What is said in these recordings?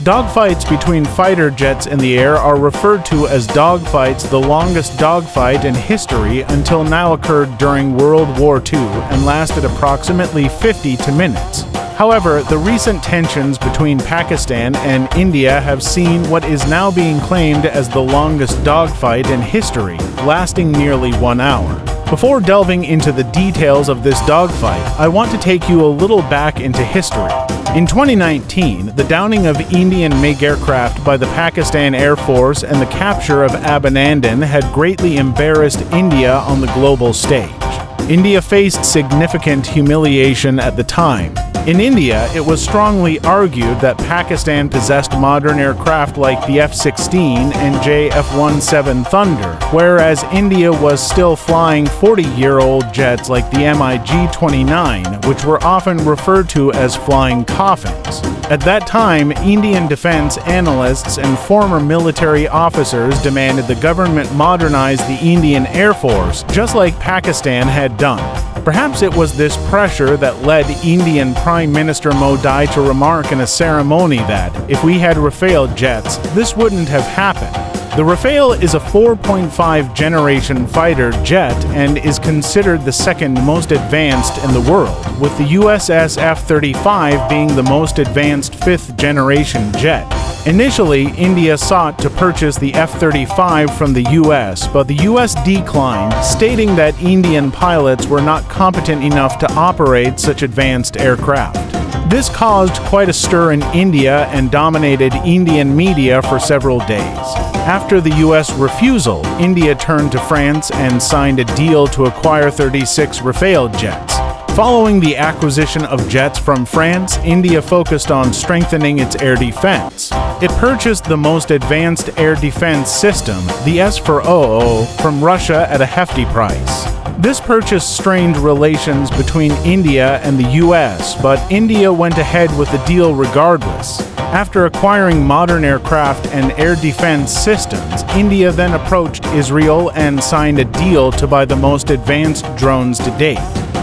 Dogfights between fighter jets in the air are referred to as dogfights. The longest dogfight in history until now occurred during World War II and lasted approximately 50 minutes. However, the recent tensions between Pakistan and India have seen what is now being claimed as the longest dogfight in history, lasting nearly 1 hour. Before delving into the details of this dogfight, I want to take you a little back into history. In 2019, the downing of Indian MiG aircraft by the Pakistan Air Force and the capture of Abhinandan had greatly embarrassed India on the global stage. India faced significant humiliation at the time. In India, it was strongly argued that Pakistan possessed modern aircraft like the F-16 and F-17 Thunder, whereas India was still flying 40-year-old jets like the MiG-29, which were often referred to as flying coffins. At that time, Indian defense analysts and former military officers demanded the government modernize the Indian Air Force, just like Pakistan had done. Perhaps it was this pressure that led Indian Prime Minister Modi to remark in a ceremony that, if we had Rafale jets, this wouldn't have happened. The Rafale is a 4.5 generation fighter jet and is considered the second most advanced in the world, with the USS F-35 being the most advanced 5th generation jet. Initially, India sought to purchase the F-35 from the US, but the US declined, stating that Indian pilots were not competent enough to operate such advanced aircraft. This caused quite a stir in India and dominated Indian media for several days. After the US refusal, India turned to France and signed a deal to acquire 36 Rafale jets. Following the acquisition of jets from France, India focused on strengthening its air defense. It purchased the most advanced air defense system, the S-400, from Russia at a hefty price. This purchase strained relations between India and the US, but India went ahead with the deal regardless. After acquiring modern aircraft and air defense systems, India then approached Israel and signed a deal to buy the most advanced drones to date.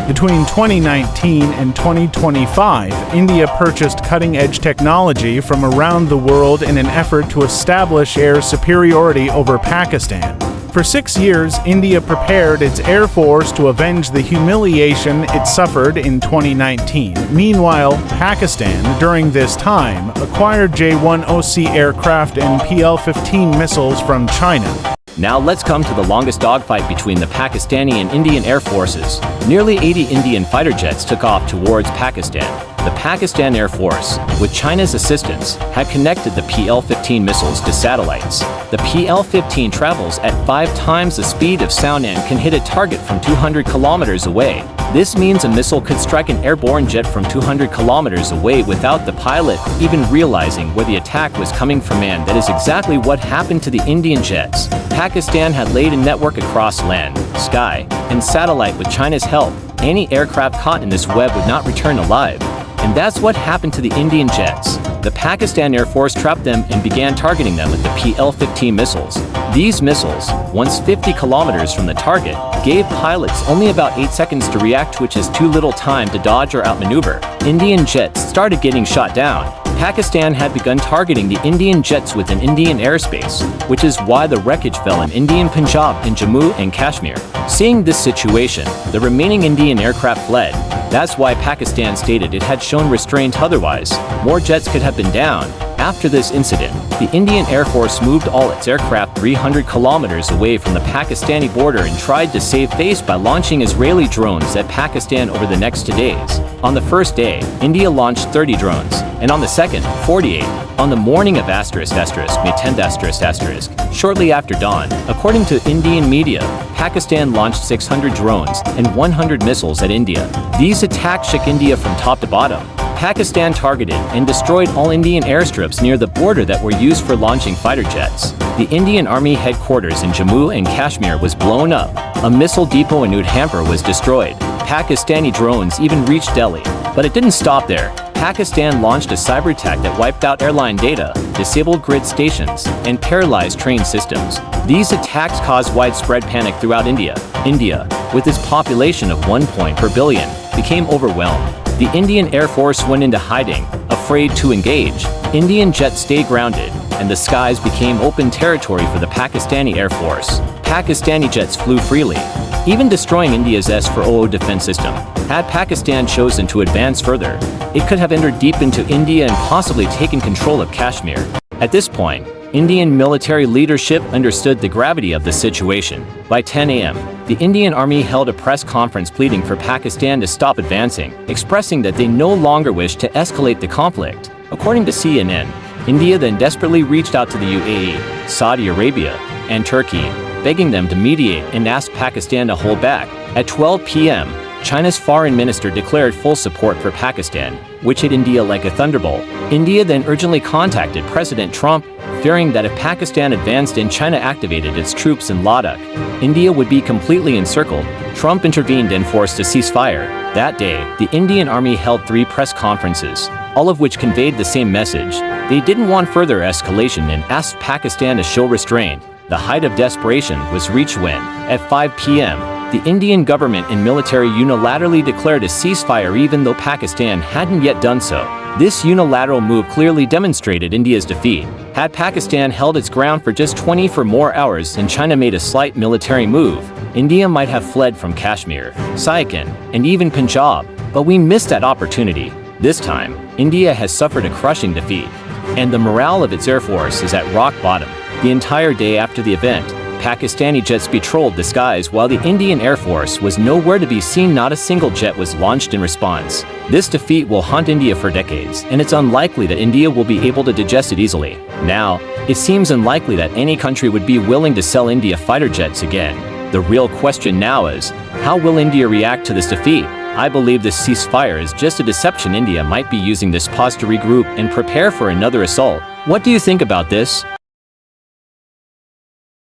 Between 2019 and 2025, India purchased cutting-edge technology from around the world in an effort to establish air superiority over Pakistan. For 6 years, India prepared its air force to avenge the humiliation it suffered in 2019. Meanwhile, Pakistan, during this time, acquired J-10C aircraft and PL-15 missiles from China. Now let's come to the longest dogfight between the Pakistani and Indian Air Forces. Nearly 80 Indian fighter jets took off towards Pakistan. The Pakistan Air Force, with China's assistance, had connected the PL-15 missiles to satellites. The PL-15 travels at 5 times the speed of sound and can hit a target from 200 kilometers away. This means a missile could strike an airborne jet from 200 kilometers away without the pilot even realizing where the attack was coming from, and that is exactly what happened to the Indian jets. Pakistan had laid a network across land, sky, and satellite with China's help. Any aircraft caught in this web would not return alive. And that's what happened to the Indian jets. The Pakistan Air Force trapped them and began targeting them with the PL-15 missiles. These missiles, once 50 kilometers from the target, gave pilots only about 8 seconds to react, which is too little time to dodge or outmaneuver. Indian jets started getting shot down. Pakistan had begun targeting the Indian jets within Indian airspace, which is why the wreckage fell in Indian Punjab and Jammu and Kashmir. Seeing this situation, the remaining Indian aircraft fled. That's why Pakistan stated it had shown restraint, otherwise, more jets could have been down. After this incident, the Indian Air Force moved all its aircraft 300 kilometers away from the Pakistani border and tried to save face by launching Israeli drones at Pakistan over the next 2 days. On the first day, India launched 30 drones, and on the second, 48. On the morning of May 10th, shortly after dawn, according to Indian media, Pakistan launched 600 drones and 100 missiles at India. These attacks shook India from top to bottom. Pakistan targeted and destroyed all Indian airstrips near the border that were used for launching fighter jets. The Indian Army headquarters in Jammu and Kashmir was blown up. A missile depot in Udhampur was destroyed. Pakistani drones even reached Delhi. But it didn't stop there. Pakistan launched a cyberattack that wiped out airline data, disabled grid stations, and paralyzed train systems. These attacks caused widespread panic throughout India. India, with its population of 1 per billion, became overwhelmed. The Indian Air Force went into hiding, afraid to engage. Indian jets stayed grounded, and the skies became open territory for the Pakistani Air Force. Pakistani jets flew freely, even destroying India's S-400 defense system. Had Pakistan chosen to advance further, it could have entered deep into India and possibly taken control of Kashmir. At this point, Indian military leadership understood the gravity of the situation. By 10 a.m., the Indian Army held a press conference pleading for Pakistan to stop advancing, expressing that they no longer wished to escalate the conflict. According to CNN, India then desperately reached out to the UAE, Saudi Arabia, and Turkey, begging them to mediate and asked Pakistan to hold back. At 12 p.m., China's foreign minister declared full support for Pakistan, which hit India like a thunderbolt. India then urgently contacted President Trump, fearing that if Pakistan advanced and China activated its troops in Ladakh, India would be completely encircled. Trump intervened and forced a ceasefire. That day, the Indian Army held 3 press conferences, all of which conveyed the same message. They didn't want further escalation and asked Pakistan to show restraint. The height of desperation was reached when, at 5 p.m., the Indian government and military unilaterally declared a ceasefire even though Pakistan hadn't yet done so. This unilateral move clearly demonstrated India's defeat. Had Pakistan held its ground for just 24 more hours and China made a slight military move, India might have fled from Kashmir, Siachen, and even Punjab, but we missed that opportunity. This time, India has suffered a crushing defeat, and the morale of its air force is at rock bottom. The entire day after the event, Pakistani jets patrolled the skies while the Indian Air Force was nowhere to be seen. Not a single jet was launched in response. This defeat will haunt India for decades, and it's unlikely that India will be able to digest it easily. Now, it seems unlikely that any country would be willing to sell India fighter jets again. The real question now is, how will India react to this defeat? I believe this ceasefire is just a deception. India might be using this pause to regroup and prepare for another assault. What do you think about this?